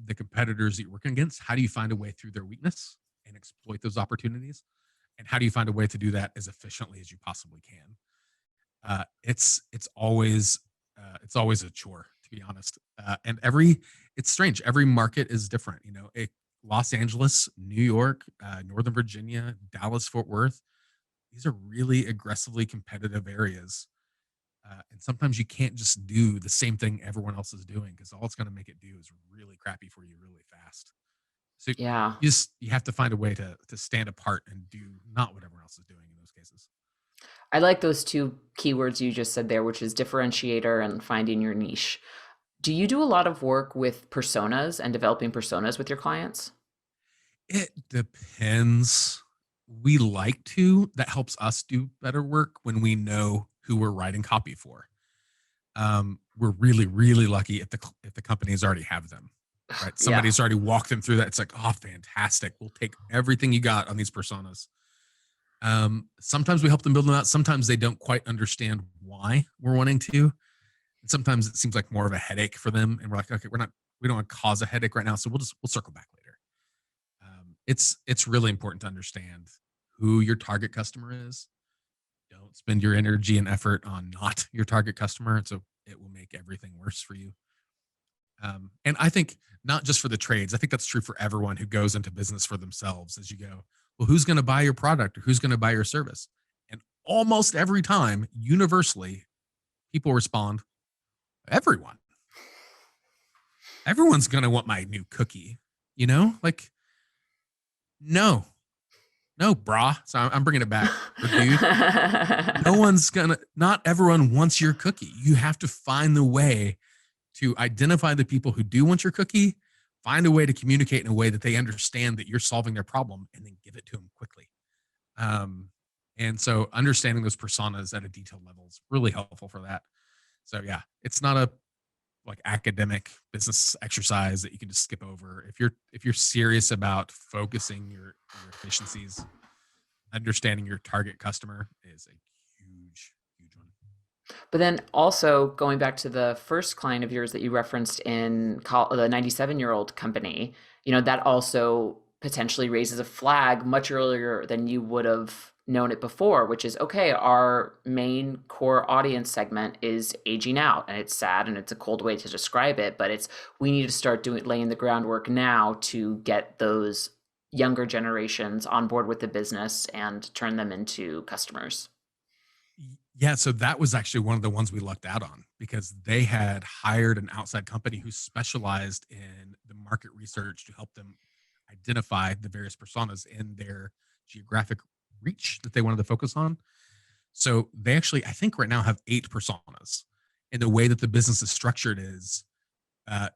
the competitors that you're working against? How do you find a way through their weakness and exploit those opportunities? And how do you find a way to do that as efficiently as you possibly can? It's always a chore, to be honest. And it's strange. Every market is different. You know, Los Angeles, New York, Northern Virginia, Dallas, Fort Worth. These are really aggressively competitive areas. And sometimes you can't just do the same thing everyone else is doing, because all it's going to make it do is really crappy for you really fast. So Yeah. you have to find a way to stand apart and do not what everyone else is doing in those cases. I like those two keywords you just said there, which is differentiator and finding your niche. Do you do a lot of work with personas and developing personas with your clients? It depends. We like to. That helps us do better work when we know who we're writing copy for. We're really, really lucky if the companies already have them. Right? Yeah. Somebody's already walked them through that. It's like, oh, fantastic. We'll take everything you got on these personas. Sometimes we help them build them out. Sometimes they don't quite understand why we're wanting to. And sometimes it seems like more of a headache for them. And we're like, okay, we don't want to cause a headache right now. So we'll circle back later. It's really important to understand who your target customer is. Don't spend your energy and effort on not your target customer. So it will make everything worse for you. And I think not just for the trades, I think that's true for everyone who goes into business for themselves. As you go, well, who's going to buy your product or who's going to buy your service? And almost every time, universally, people respond, everyone. Everyone's going to want my new cookie, like, no, brah. So I'm bringing it back. Dude, not everyone wants your cookie. You have to find the way to identify the people who do want your cookie, find a way to communicate in a way that they understand that you're solving their problem, and then give it to them quickly. And so understanding those personas at a detailed level is really helpful for that. So yeah, it's not a like academic business exercise that you can just skip over. If you're serious about focusing your efficiencies, understanding your target customer is a huge one. But then also going back to the first client of yours that you referenced in the 97-year-old company, that also potentially raises a flag much earlier than you would have known it before, which is, okay, our main core audience segment is aging out, and it's sad and it's a cold way to describe it, but we need to start laying the groundwork now to get those younger generations on board with the business and turn them into customers. Yeah, so that was actually one of the ones we lucked out on, because they had hired an outside company who specialized in the market research to help them identify the various personas in their geographic reach that they wanted to focus on. So they actually, I think right now have 8 personas. And the way that the business is structured is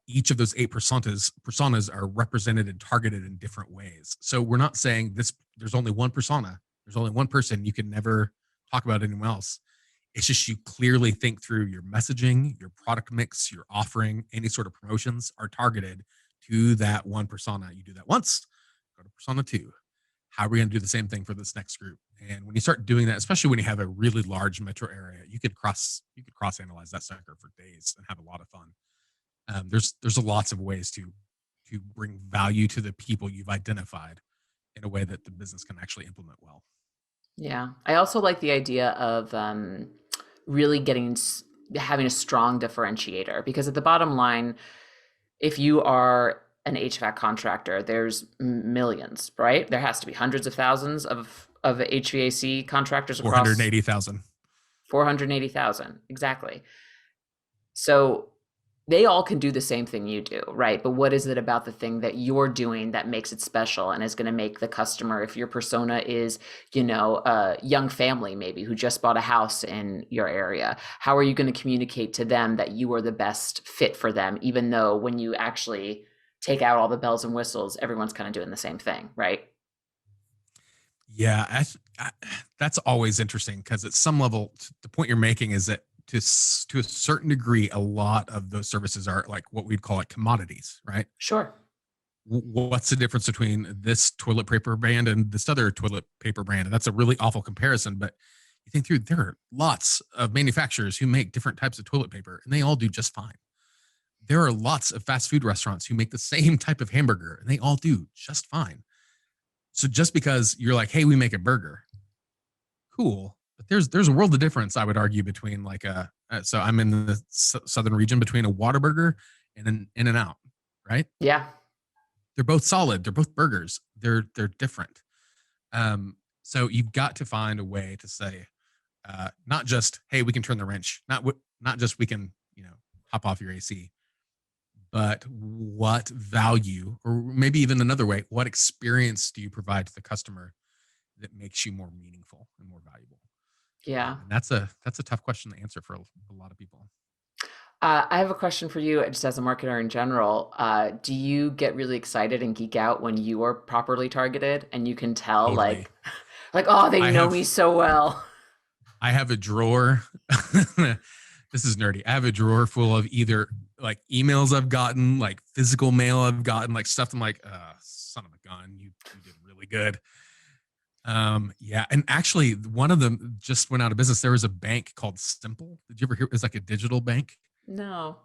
each of those 8 personas are represented and targeted in different ways. So we're not saying there's only one persona, there's only one person, you can never talk about anyone else. It's just you clearly think through your messaging, your product mix, your offering, any sort of promotions are targeted to that one persona. You do that once, go to persona 2. How are we going to do the same thing for this next group? And when you start doing that, especially when you have a really large metro area, you could cross analyze that sucker for days and have a lot of fun. There's lots of ways to bring value to the people you've identified in a way that the business can actually implement well. Yeah. I also like the idea of really having a strong differentiator, because at the bottom line, if you are an HVAC contractor, there's millions, right? There has to be hundreds of thousands of HVAC contractors across 480,000. 480,000. Exactly. So they all can do the same thing you do, right? But what is it about the thing that you're doing that makes it special and is going to make the customer, if your persona is, a young family maybe who just bought a house in your area, how are you going to communicate to them that you are the best fit for them, even though when you actually take out all the bells and whistles, everyone's kind of doing the same thing, right? Yeah, that's always interesting because at some level, the point you're making is that to a certain degree, a lot of those services are like what we'd call it commodities, right? Sure. What's the difference between this toilet paper brand and this other toilet paper brand? And that's a really awful comparison, but you think through, there are lots of manufacturers who make different types of toilet paper and they all do just fine. There are lots of fast food restaurants who make the same type of hamburger and they all do just fine. So just because you're like, hey, we make a burger, cool, but there's a world of difference, I would argue, between like so I'm in the southern region, between a Whataburger and an In-N-Out, right? Yeah. They're both solid. They're both burgers. They're different. So you've got to find a way to say, not just, hey, we can turn the wrench, not just we can, hop off your AC, but what value, or maybe even another way, what experience do you provide to the customer that makes you more meaningful and more valuable? Yeah. And that's a tough question to answer for a lot of people. I have a question for you, just as a marketer in general. Do you get really excited and geek out when you are properly targeted and you can tell, Totally. like, oh, they I know me have so well? I have a drawer. This is nerdy. I have a drawer full of either like emails I've gotten, like physical mail I've gotten, like stuff I'm like, son of a gun, you did really good. Yeah. And actually one of them just went out of business. There was a bank called Simple. Did you ever hear? It's like a digital bank. No.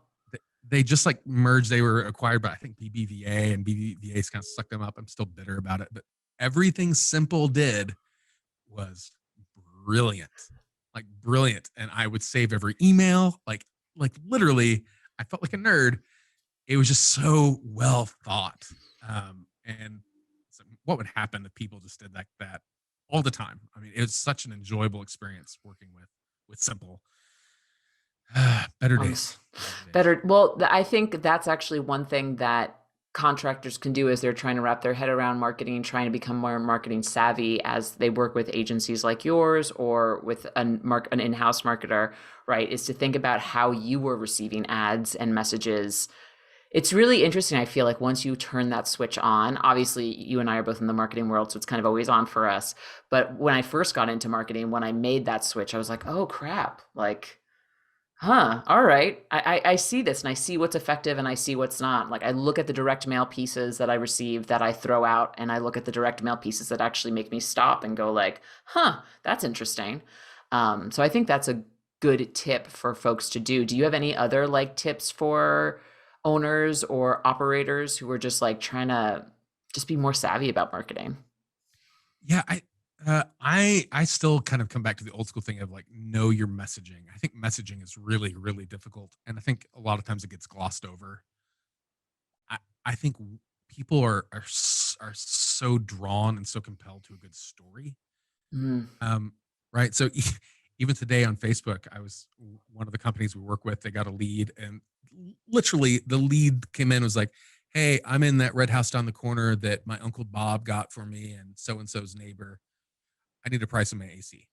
They just like merged. They were acquired by, I think, BBVA, and BBVA's kind of sucked them up. I'm still bitter about it, but everything Simple did was brilliant, like brilliant. And I would save every email, like literally, I felt like a nerd. It was just so well thought. And so what would happen if people just did like that all the time? I mean, it was such an enjoyable experience working with Simple. Better On days. this Better days. better. Well, I think that's actually one thing that contractors can do is they're trying to wrap their head around marketing, trying to become more marketing savvy as they work with agencies like yours or with an in-house marketer, right? Is to think about how you were receiving ads and messages. It's really interesting. I feel like once you turn that switch on, obviously you and I are both in the marketing world, so it's kind of always on for us. But when I first got into marketing, when I made that switch, I was like, oh crap, like, huh, all right. I see this and I see what's effective and I see what's not. Like I look at the direct mail pieces that I receive that I throw out, and I look at the direct mail pieces that actually make me stop and go like, huh, that's interesting. So I think that's a good tip for folks to do. Do you have any other like tips for owners or operators who are just like trying to just be more savvy about marketing? Yeah, I still kind of come back to the old school thing of like know your messaging. I think messaging is really really difficult, and I think a lot of times it gets glossed over. I think people are so drawn and so compelled to a good story. Mm, Um, right. So even today on Facebook, I was one of the companies we work with. They got a lead, and literally the lead came in and was like, "Hey, I'm in that red house down the corner that my uncle Bob got for me, and so's neighbor. I need a price on my AC."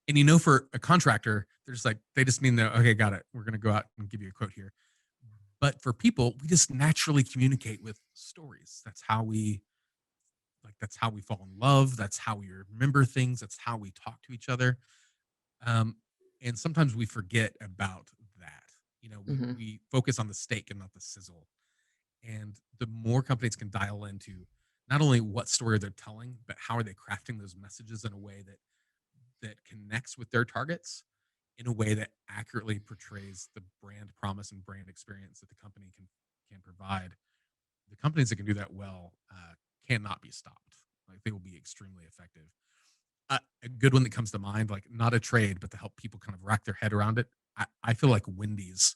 And for a contractor, they're just like, they just mean that, okay, got it. We're gonna go out and give you a quote here. But for people, we just naturally communicate with stories. That's how we fall in love. That's how we remember things. That's how we talk to each other. Um, and sometimes we forget about that. hmm We focus on the steak and not the sizzle. And the more companies can dial into not only what story they're telling, but how are they crafting those messages in a way that connects with their targets, in a way that accurately portrays the brand promise and brand experience that the company can provide. The companies that can do that well cannot be stopped. Like they will be extremely effective. A good one that comes to mind, like not a trade, but to help people kind of wrap their head around it. I feel like Wendy's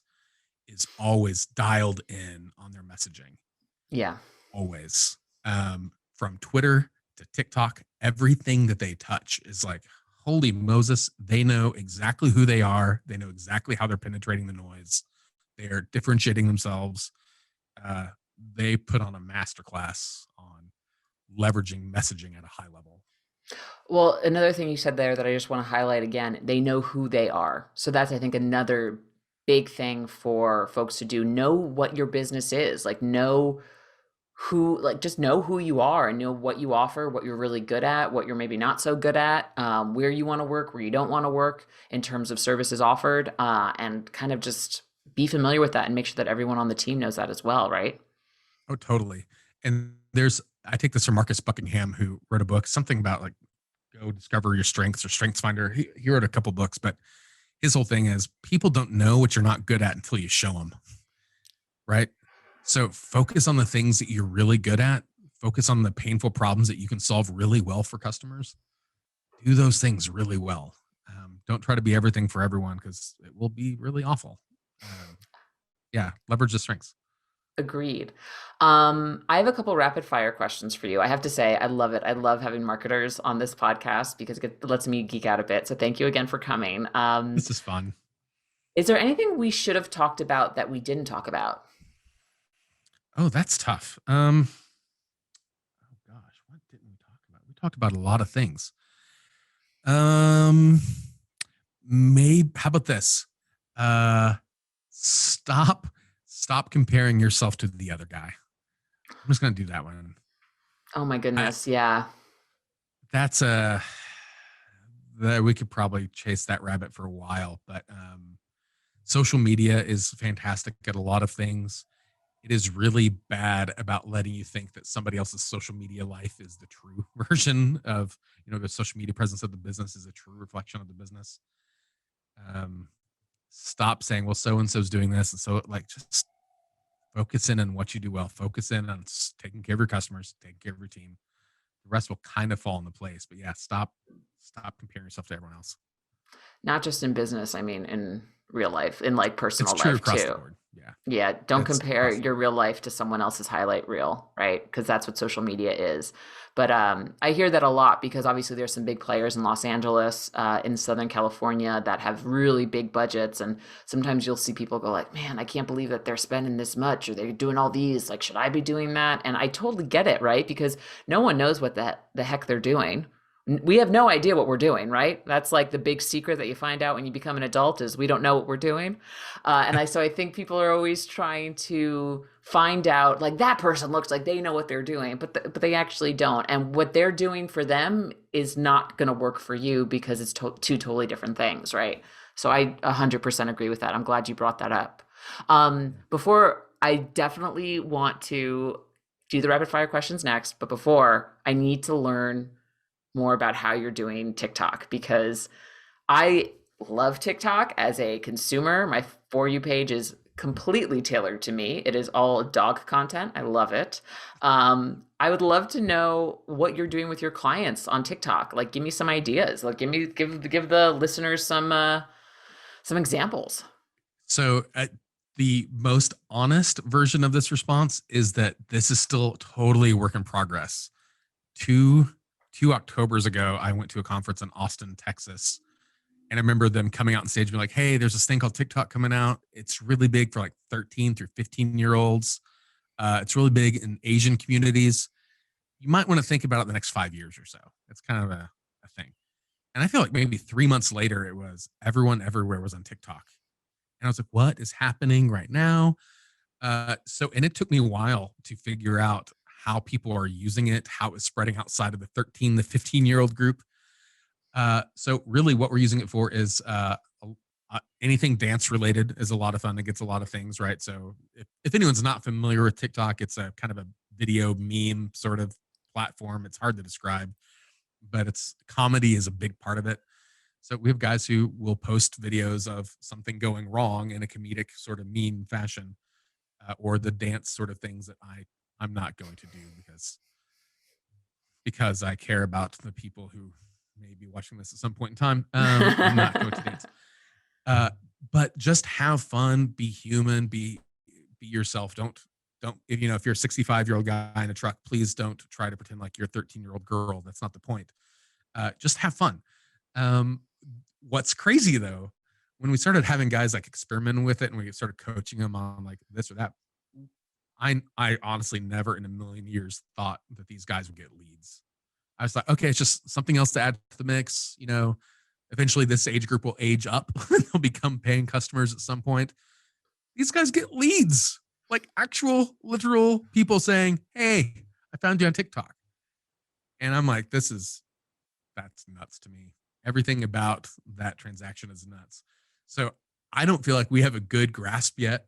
is always dialed in on their messaging. Yeah. Always. From Twitter to TikTok, everything that they touch is like, holy Moses, they know exactly who they are. They know exactly how they're penetrating the noise. They are differentiating themselves. They put on a masterclass on leveraging messaging at a high level. Well, another thing you said there that I just want to highlight again, they know who they are. So that's, I think, another big thing for folks to do. Know what your business is. Like, know who, like, just know who you are and know what you offer, what you're really good at, what you're maybe not so good at, where you want to work, where you don't want to work in terms of services offered, and kind of just be familiar with that and make sure that everyone on the team knows that as well, right? Oh, totally. And I take this from Marcus Buckingham, who wrote a book, something about like go discover your strengths or strengths finder. He wrote a couple books, but his whole thing is people don't know what you're not good at until you show them. Right. So focus on the things that you're really good at. Focus on the painful problems that you can solve really well for customers. Do those things really well. Don't try to be everything for everyone because it will be really awful. Yeah. Leverage the strengths. Agreed. I have a couple rapid fire questions for you. I have to say, I love it. I love having marketers on this podcast because it lets me geek out a bit. So thank you again for coming. This is fun. Is there anything we should have talked about that we didn't talk about? Oh, that's tough. Oh gosh, what didn't we talk about? We talked about a lot of things. Um, maybe how about this? Uh, stop comparing yourself to the other guy. I'm just gonna do that one. Oh my goodness, yeah. That's that we could probably chase that rabbit for a while, but social media is fantastic at a lot of things. It is really bad about letting you think that somebody else's social media life is the true version of, the social media presence of the business is a true reflection of the business. Stop saying, well, so and so's doing this, and so like just focus in on what you do well. Focus in on taking care of your customers, taking care of your team. The rest will kind of fall into place. But yeah, stop comparing yourself to everyone else. Not just in business, I mean in real life, in like It's personal true life across the too. board. Yeah, Yeah, don't it's compare across the your board. real life to someone else's highlight reel, right? Because that's what social media is. But I hear that a lot because obviously there's some big players in Los Angeles, in Southern California that have really big budgets, and sometimes you'll see people go like, "Man, I can't believe that they're spending this much, or they're doing all these. Like, should I be doing that?" And I totally get it, right? Because no one knows what the heck they're doing. We have no idea what we're doing, right? That's like the big secret that you find out when you become an adult is we don't know what we're doing. So I think people are always trying to find out like that person looks like they know what they're doing, but they actually don't. And what they're doing for them is not going to work for you because it's two totally different things, right? So I 100% agree with that. I'm glad you brought that up. Before I definitely want to do the rapid fire questions next, but before I need to learn more about how you're doing TikTok because I love TikTok as a consumer. My For You page is completely tailored to me. It is all dog content. I love it. I would love to know what you're doing with your clients on TikTok. Like, give me some ideas. Like, give the listeners some examples. So the most honest version of this response is that this is still totally work in progress. Two Octobers ago, I went to a conference in Austin, Texas, and I remember them coming out on stage and being like, "Hey, there's this thing called TikTok coming out. It's really big for like 13 through 15-year-olds. It's really big in Asian communities. You might want to think about it the next 5 years or so. It's kind of a thing." And I feel like maybe 3 months later, it was everyone everywhere was on TikTok. And I was like, what is happening right now? And it took me a while to figure out how people are using it, how it's spreading outside of the 13 to 15-year-old group. So really what we're using it for is anything dance related is a lot of fun. It gets a lot of things, right? So if anyone's not familiar with TikTok, it's a kind of a video meme sort of platform. It's hard to describe, but it's comedy is a big part of it. So we have guys who will post videos of something going wrong in a comedic sort of meme fashion, or the dance sort of things that I'm not going to do because because I care about the people who may be watching this at some point in time. I'm not going to dance. But just have fun, be human, be yourself. Don't if if you're a 65-year-old guy in a truck, please don't try to pretend like you're a 13-year-old girl. That's not the point. Just have fun. What's crazy though, when we started having guys like experiment with it and we started coaching them on like this or that, I honestly never in a million years thought that these guys would get leads. I was like, okay, it's just something else to add to the mix. Eventually this age group will age up. They'll become paying customers at some point. These guys get leads, like actual literal people saying, hey, I found you on TikTok. And I'm like, that's nuts to me. Everything about that transaction is nuts. So I don't feel like we have a good grasp yet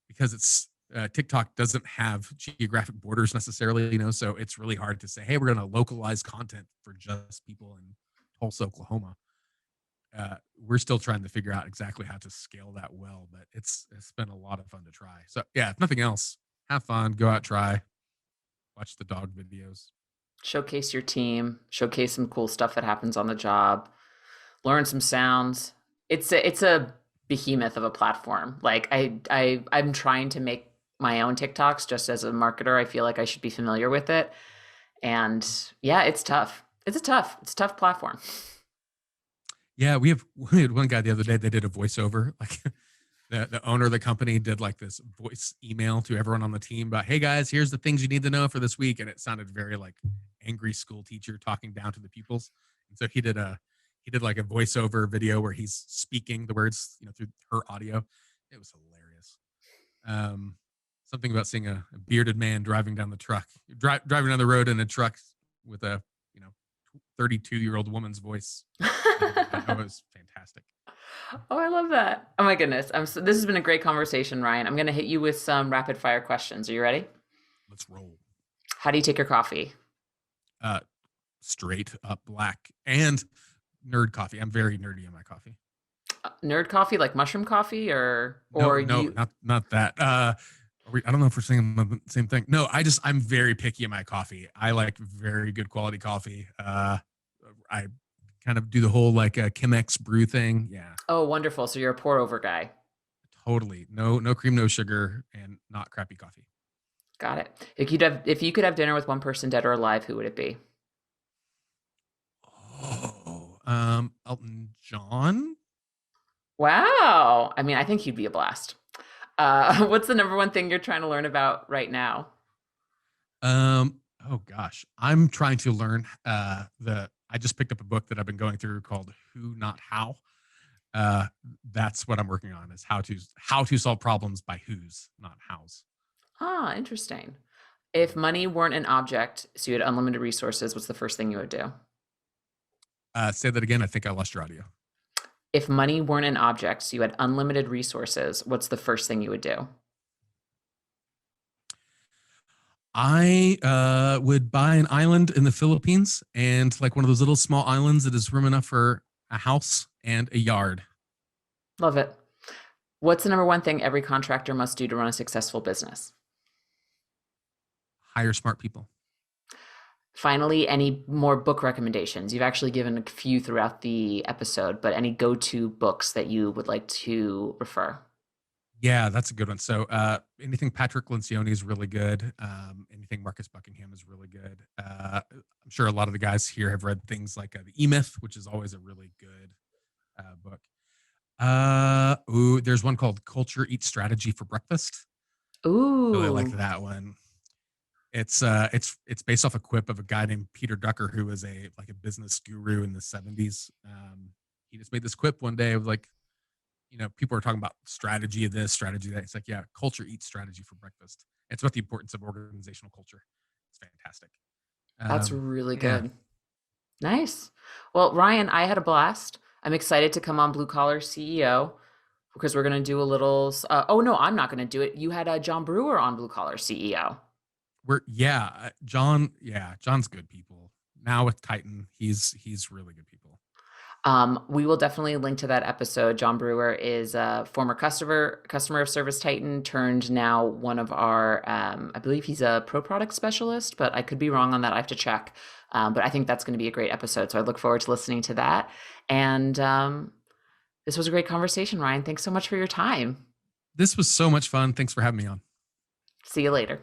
because TikTok doesn't have geographic borders necessarily, so it's really hard to say, hey, we're going to localize content for just people in Tulsa, Oklahoma. We're still trying to figure out exactly how to scale that well, but it's been a lot of fun to try. So yeah, if nothing else, have fun, go out, try, watch the dog videos. Showcase your team, showcase some cool stuff that happens on the job, learn some sounds. It's a behemoth of a platform. Like I'm trying to make my own TikToks just as a marketer. I feel like I should be familiar with it. And yeah, it's tough. It's a tough platform. Yeah, we had one guy the other day. They did a voiceover, like the owner of the company did like this voice email to everyone on the team about, hey guys, here's the things you need to know for this week, and it sounded very like angry school teacher talking down to the pupils. And so he did like a voiceover video where he's speaking the words, through her audio. It was hilarious. Something about seeing a bearded man driving down the road in a truck with a 32-year-old woman's voice. That was fantastic. Oh, I love that. Oh my goodness. This has been a great conversation, Ryan. I'm going to hit you with some rapid fire questions. Are you ready? Let's roll. How do you take your coffee? Straight up black and nerd coffee. I'm very nerdy in my coffee. Nerd coffee, like mushroom coffee, or no, you? not that. I don't know if we're saying the same thing. No, I'm very picky in my coffee. I like very good quality coffee. I kind of do the whole like Chemex brew thing. Yeah. Oh, wonderful. So you're a pour over guy. Totally. No cream, no sugar, and not crappy coffee. Got it. If you could have dinner with one person, dead or alive, who would it be? Elton John. Wow. I mean, I think he'd be a blast. What's the number one thing you're trying to learn about right now? Oh gosh, I'm trying to learn I just picked up a book that I've been going through called Who Not How. That's what I'm working on, is how to solve problems by who's, not how's. Ah, interesting. If money weren't an object, so you had unlimited resources, what's the first thing you would do? Say that again. I think I lost your audio. If money weren't an object, so you had unlimited resources, what's the first thing you would do? I would buy an island in the Philippines, and like one of those little small islands that is room enough for a house and a yard. Love it. What's the number one thing every contractor must do to run a successful business? Hire smart people. Finally, any more book recommendations? You've actually given a few throughout the episode, but any go-to books that you would like to refer? Yeah, that's a good one. So anything Patrick Lencioni is really good. Anything Marcus Buckingham is really good. I'm sure a lot of the guys here have read things like The E-Myth, which is always a really good book. There's one called Culture Eats Strategy for Breakfast. Ooh. Really like that one. It's based off a quip of a guy named Peter Drucker, who was a business guru in the 70s. He just made this quip one day of like, people are talking about strategy of this, strategy of that. It's like, yeah, culture eats strategy for breakfast. It's about the importance of organizational culture. It's fantastic. That's really good. Nice. Well, Ryan, I had a blast. I'm excited to come on Blue Collar CEO because we're going to do a little. Oh, no, I'm not going to do it. You had John Brewer on Blue Collar CEO. John's good people. Now with Titan, he's really good people. We will definitely link to that episode. John Brewer is a former customer of ServiceTitan, turned now one of our. I believe he's a pro product specialist, but I could be wrong on that. I have to check. But I think that's going to be a great episode. So I look forward to listening to that. And this was a great conversation, Ryan. Thanks so much for your time. This was so much fun. Thanks for having me on. See you later.